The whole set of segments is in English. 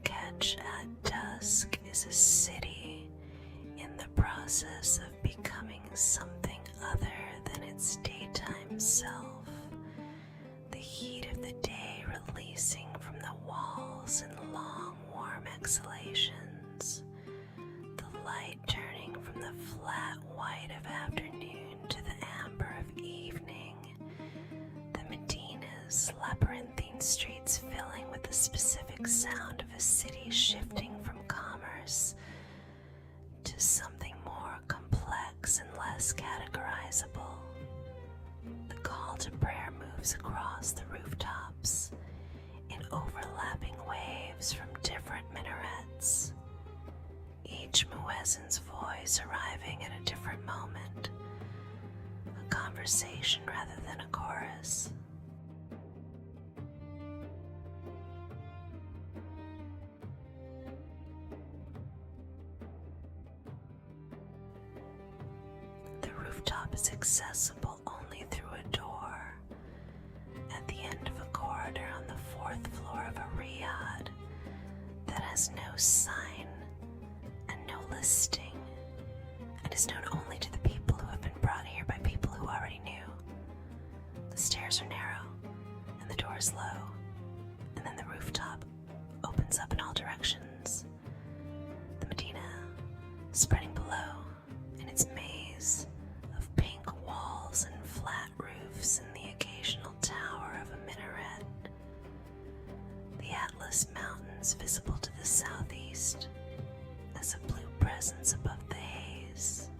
Marrakech at dusk is a city in the process of becoming something other than its daytime self, the heat of the day releasing from the walls in long, warm exhalations, the light turning from the flat white of afternoon to the amber of evening, the Medina's labyrinthine streets filling with the specific sound of a city shifting from commerce to something more complex and less categorizable. The call to prayer moves across the rooftops in overlapping waves from different minarets, each muezzin's voice arriving at a different moment, a conversation rather than a chorus. The rooftop is accessible only through a door at the end of a corridor on the fourth floor of a riad that has no sign and no listing, and is known only to the people who have been brought here by people who already knew. The stairs are narrow, and the door is low, and then the rooftop opens up in all directions. The Medina, spreading below in its maze of pink walls and flat roofs and the occasional tower of a minaret. The Atlas Mountains visible to the southeast as a blue presence above the haze.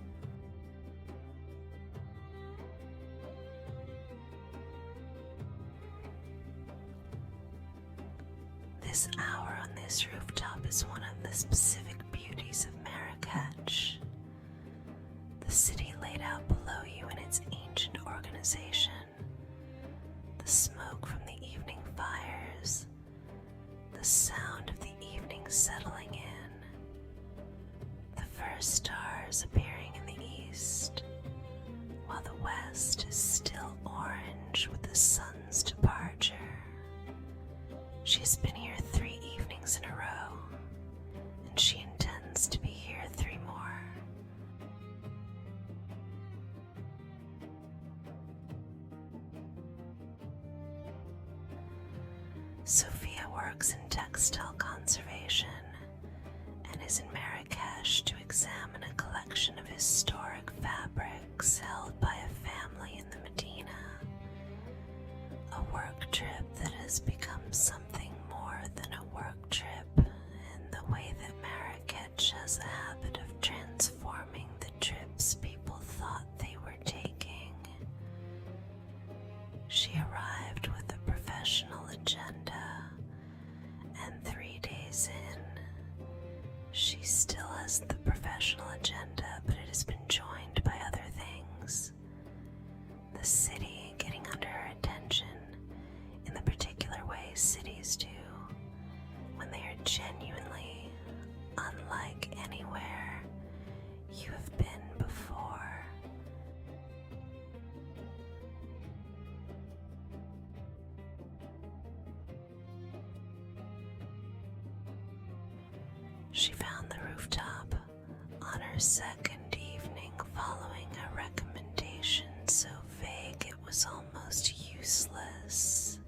This hour on this rooftop is one of the specific beauties of Marrakech. The city laid out below you in its ancient organization, the smoke from the evening fires, the sound of the evening settling in, the first stars appearing in the east, while the west is still orange with the sun's departure. She has been here 3 evenings in a row, and she intends to be here 3 more. Sophia works in textile conservation and is in Marrakech to examine a collection of historic fabrics held by a family in the Medina. A work trip that has become something more than a work trip in the way that Marrakech has a habit of transforming the trips people thought they were taking. She arrived with a professional agenda, and 3 days in, she still has the professional agenda, but it has been joined by other things. The city getting under her attention in the particular way cities do when they are genuinely unlike anywhere you have been before. She found the rooftop on her second evening following a recommendation so vague it was almost useless.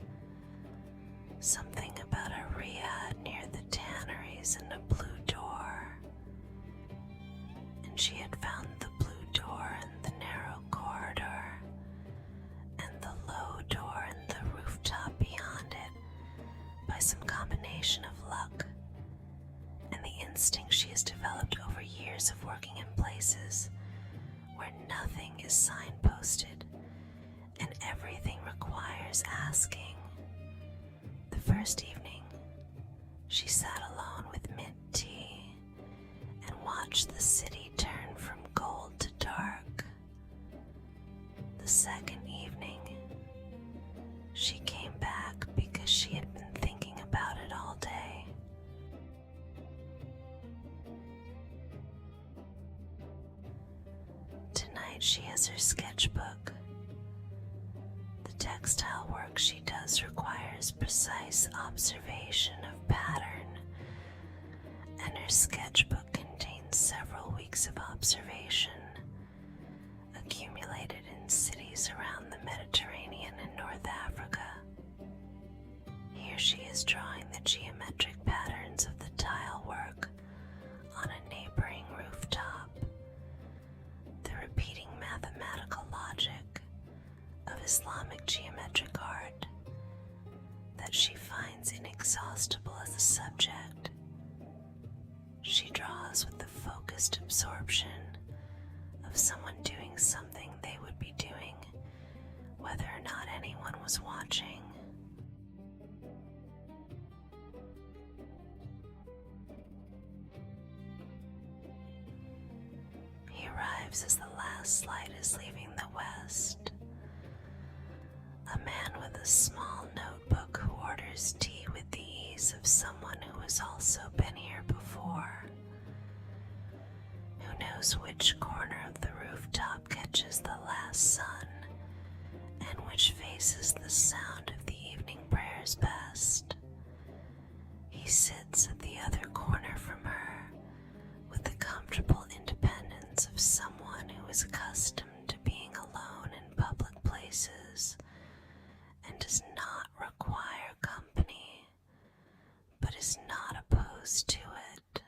Something about a riad near the tanneries and a blue door. And she had found the blue door in the narrow corridor, and the low door in the rooftop beyond it by some combination of luck and the instinct she has developed over years of working in places where nothing is signposted and everything requires asking. The first evening, she sat alone with mint tea and watched the city turn from gold to dark. The second evening, she came back because she had been thinking about it all day. Tonight she has her sketchbook. The textile work she does requires precise observation of pattern, her sketchbook contains several weeks of observation, accumulated in cities around the Mediterranean and North Africa. Here she is drawing the geometric patterns of the tile work on a neighboring rooftop, the repeating mathematical logic of Islamic geometric art that she finds inexhaustible as a subject. She draws with the focused absorption of someone doing something they would be doing whether or not anyone was watching. He arrives as the last light is leaving the west. A man with a small notebook who orders tea with the ease of someone who has also been here before, who knows which corner of the rooftop catches the last sun and which faces the sound of the evening prayers best. He sits at the other corner from her with the comfortable independence of someone who is accustomed to being alone in public places and does not require company, but is not opposed to it.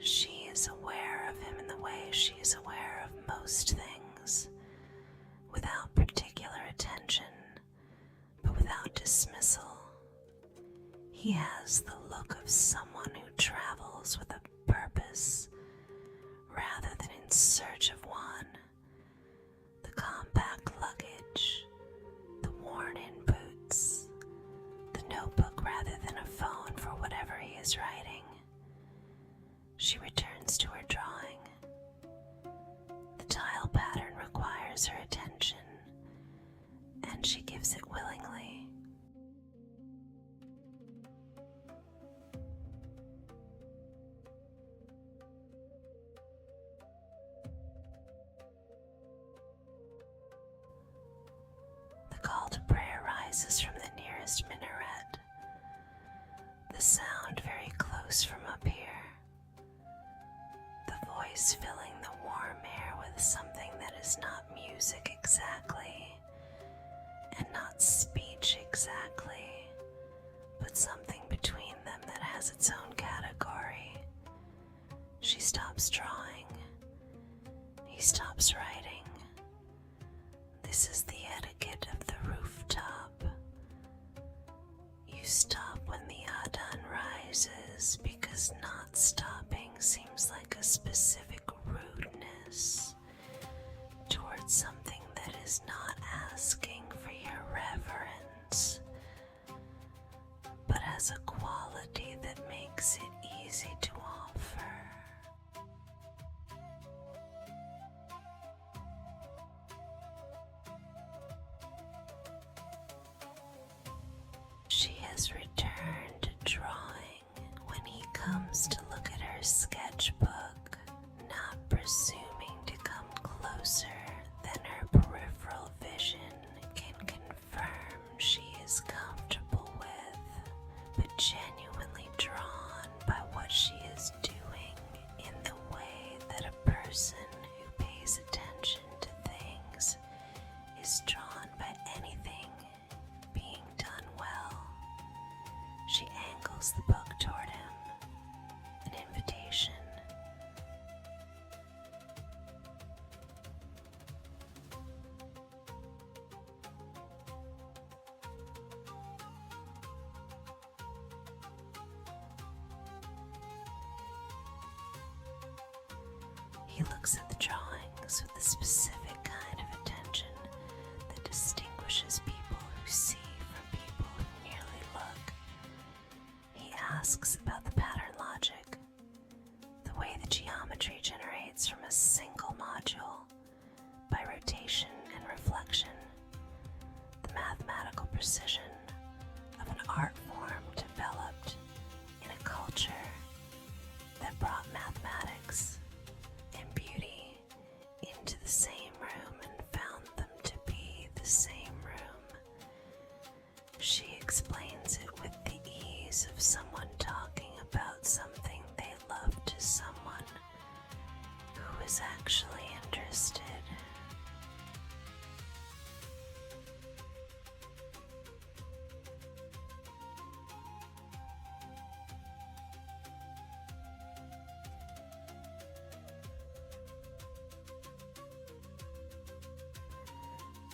She is aware of him in the way she is aware of most things, without particular attention, but without dismissal. He has the look of someone who travels with a purpose, rather than in search of one. The compact luggage, the worn-in boots, the notebook rather than a phone for whatever he is writing. She returns to her drawing. The tile pattern requires her attention, and she gives it willingly. The call to prayer rises from the nearest minaret, the sound very close from up here, the voice filling the warm air with something that is not music exactly, and not speech exactly, but something between them that has its own category. She stops drawing. He stops writing. This is the etiquette of the rooftop. You stop when the adhan rises because not stopping seems like a specific rudeness towards something that is not asking for your reverence, but has a quality that makes it easy to offer. She has returned to drawing when he comes to look at her sketchbook, not presuming to come closer than her peripheral vision can confirm she is comfortable with, but genuinely drawn by what she is doing in the way that a person who pays attention to things is drawn by anything being done well. She angles the book toward him, an invitation. He looks at the drawings with the specific kind of attention that distinguishes people who see from people who merely look. He asks about the pattern logic, the way the geometry generates from a single module by rotation and reflection, the mathematical precision of an art form developed in a culture that brought mathematics is actually interested.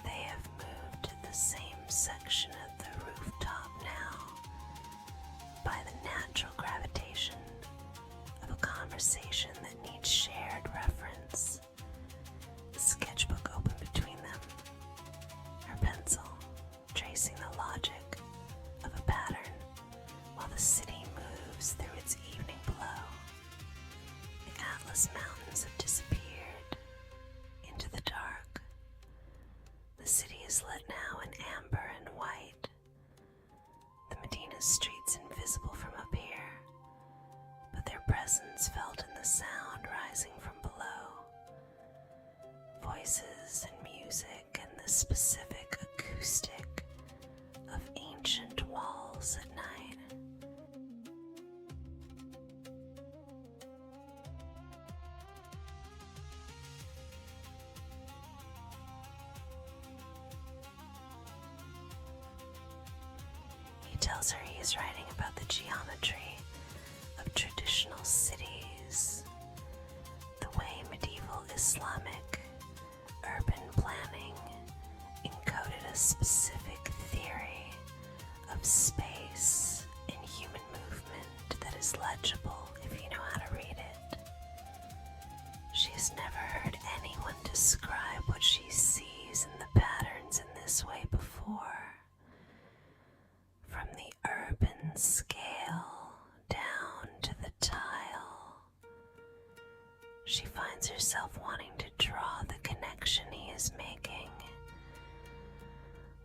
They have moved to the same section of the rooftop now by the natural gravitation of a conversation that needs shared reference. The sketchbook open between them, her pencil tracing the logic of a pattern while the city moves through its evening below. The Atlas Mountains have disappeared into the dark. The city is lit now in amber and white. The Medina streets invisible from up here, but their presence felt in the sound rising from below. Voices and music and the specific acoustic of ancient walls at night. He tells her he is writing about the geometry of traditional cities, the way medieval Islamic urban planning encoded a specific theory of space and human movement that is legible if you know how to read it. She has never heard anyone describe what she sees in the patterns in this way before. From the urban scale down to the tile, she finds herself wanting to draw the connection he is making,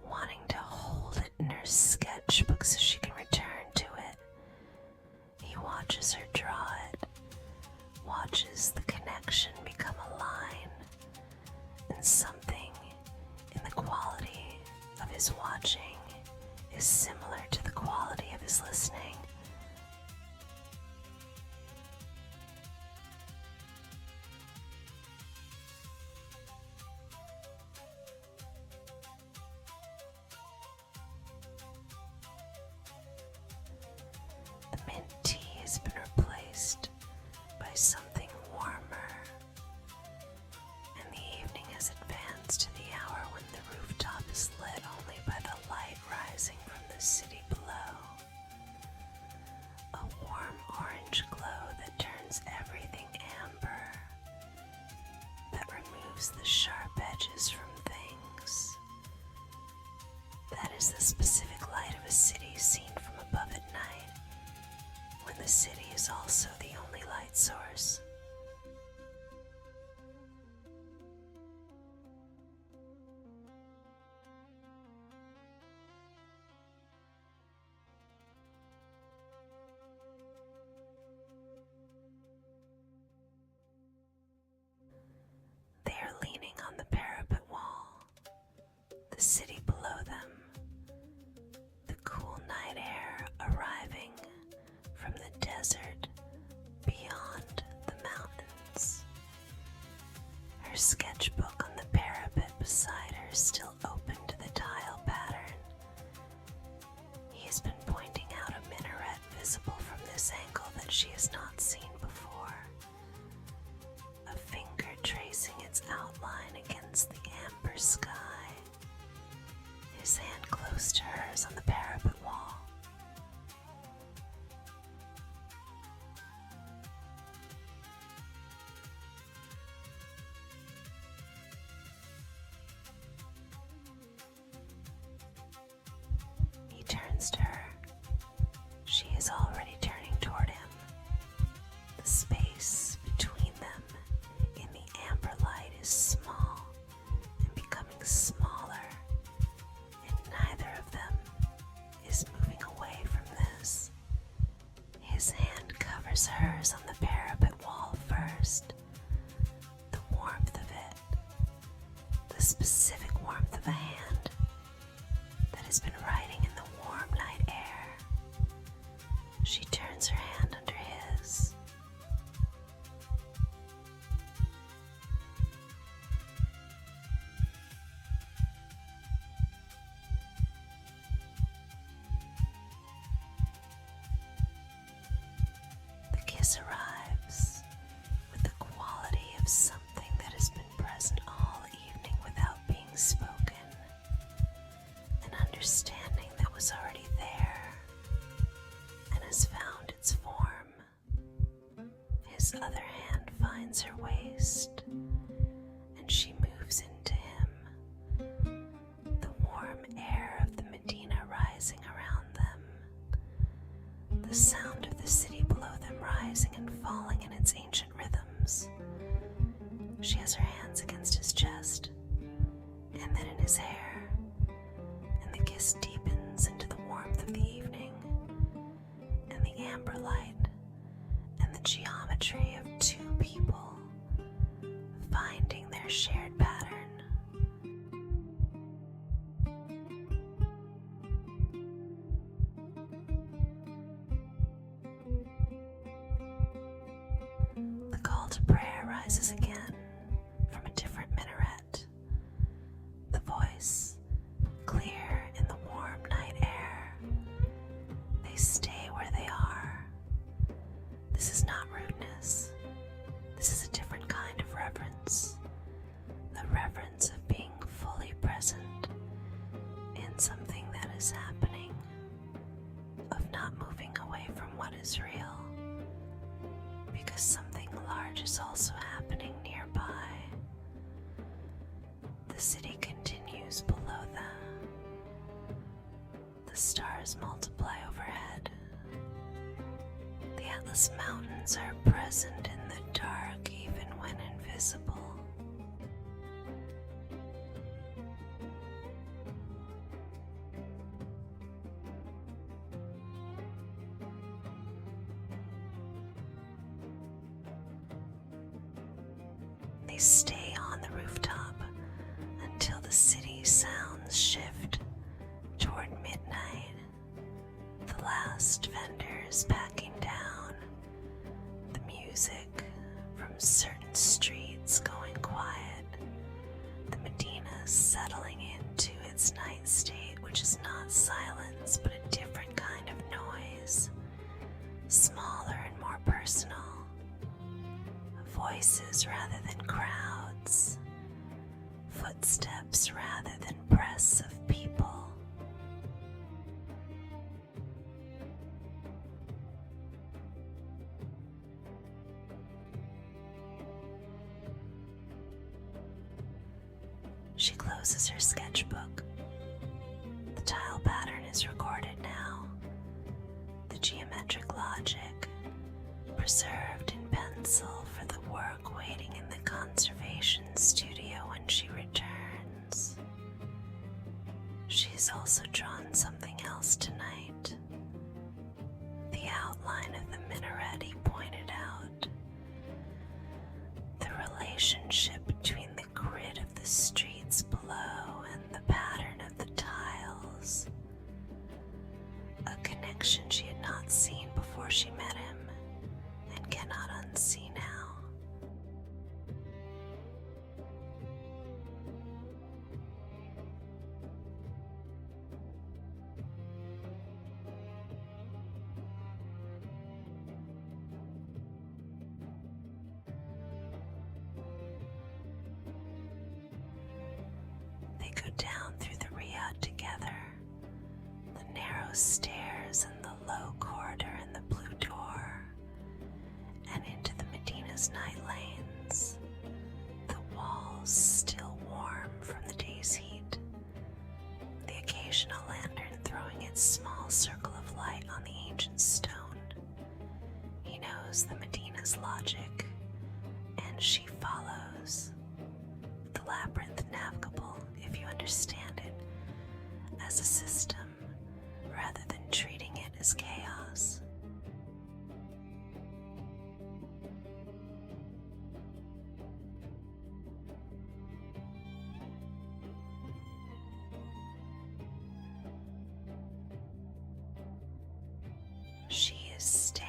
wanting to hold it in her sketchbook so she can return to it. He watches her draw it, watches the connection become a line, and something in the quality of his watching is similar to the quality of his listening. The mint tea has been replaced by something warmer, and the evening has advanced to the hour when the rooftop is lit only by the light rising from the city below. A warm orange glow that turns everything amber, that removes the sharp edges from things. That is the specific light of a city seen from above at night, when the city is also the only light source. They are leaning on the parapet wall, the city below them, the cool night air arriving from the desert beyond the mountains. Her sketchbook on the parapet beside her still open to the tile pattern. He has been pointing out a minaret visible from this angle that she has not seen before. A finger tracing its outline against the amber sky. His hand close to hers on the parapet wall. He turns to her. She is already turning toward him. The space between them in the amber light is small and becoming smaller, and neither of them is moving away from this. His hand covers hers on the parapet wall first. The warmth of it, the specific warmth of a hand that has been writing in the warm night air. She turns her hand under his. kiss arrives with the quality of something that has been present all evening without being spoken, an understanding that was already there and has found its form. His other hand finds her waist, and she moves into him, the warm air of the Medina rising around them, the sound of the city below them rising and falling in its ancient rhythms. She has her hands against his chest, and then in his hair, and the kiss deepens into the warmth of the evening, and the amber light, and the geometry of two people finding their shared pattern. The call to prayer rises again from a different minaret. The voice, clear in the warm night air. They stay where they are. This is not rudeness. This is a different kind of reverence. The reverence of being fully present in something that is happening, of not moving away from what is real, because something large is also happening nearby. The city continues below them. The stars multiply overhead. The Atlas Mountains are present in the dark even when invisible. They stay on the rooftop until the city sounds shift toward midnight. The last vendors packing down, the music from certain streets going quiet, the Medina settling into its night state, which is not silence but a different kind of noise, smaller and more personal. Voices rather than crowds, footsteps rather than press of people. She closes her sketchbook. The tile pattern is recorded now. The geometric logic, preserved in pencil for the work waiting in the conservation studio when she returns. She's also drawn something else tonight. The outline of the minaret he pointed out. The relationship between the grid of the streets below and the pattern of the tiles. A connection she had not seen before she met him, and cannot unsee now. They go down through the Riyadh together, the narrow stairs and the low corridor and the blue door, and into the Medina's night lanes, the walls still warm from the day's heat, the occasional lantern throwing its small circle of light on the ancient stone. He knows the Medina's logic, and she follows. The labyrinth navigable, if you understand it, as a system, rather than treating it as chaos. She is staying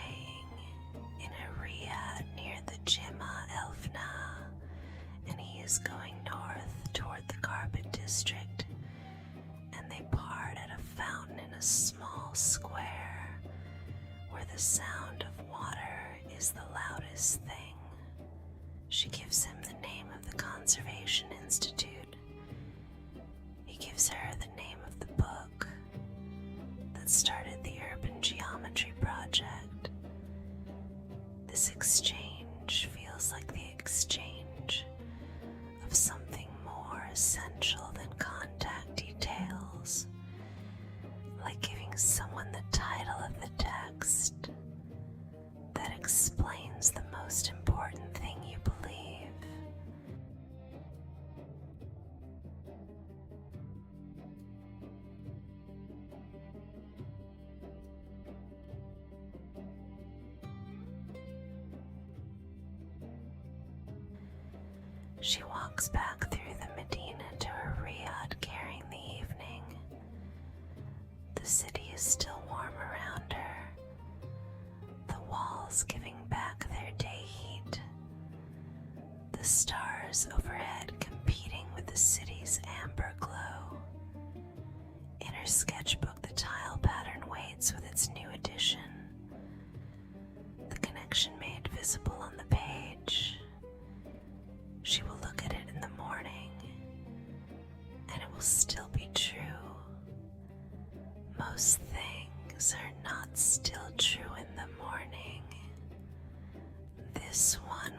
in a riad near the Jimma Elfna, and he is going north toward the Carpet District, and they part at a fountain in a small square where the sound of water always the loudest thing. She gives him the name of the Conservation Institute. He gives her the name of the book that started the Urban Geometry Project. This exchange feels like the exchange of something more essential than contact details, like giving someone the title of the text that explains the most important thing you believe. She walks back through the Medina to her riad carrying the evening. The city is still warm around her, the walls giving back their day heat, the stars overhead competing with the city's amber glow. In her sketchbook, the tile pattern waits with its new addition, the connection made visible on the page. She will look at it in the morning, and it will still be true. Most things are not still true in the morning. This one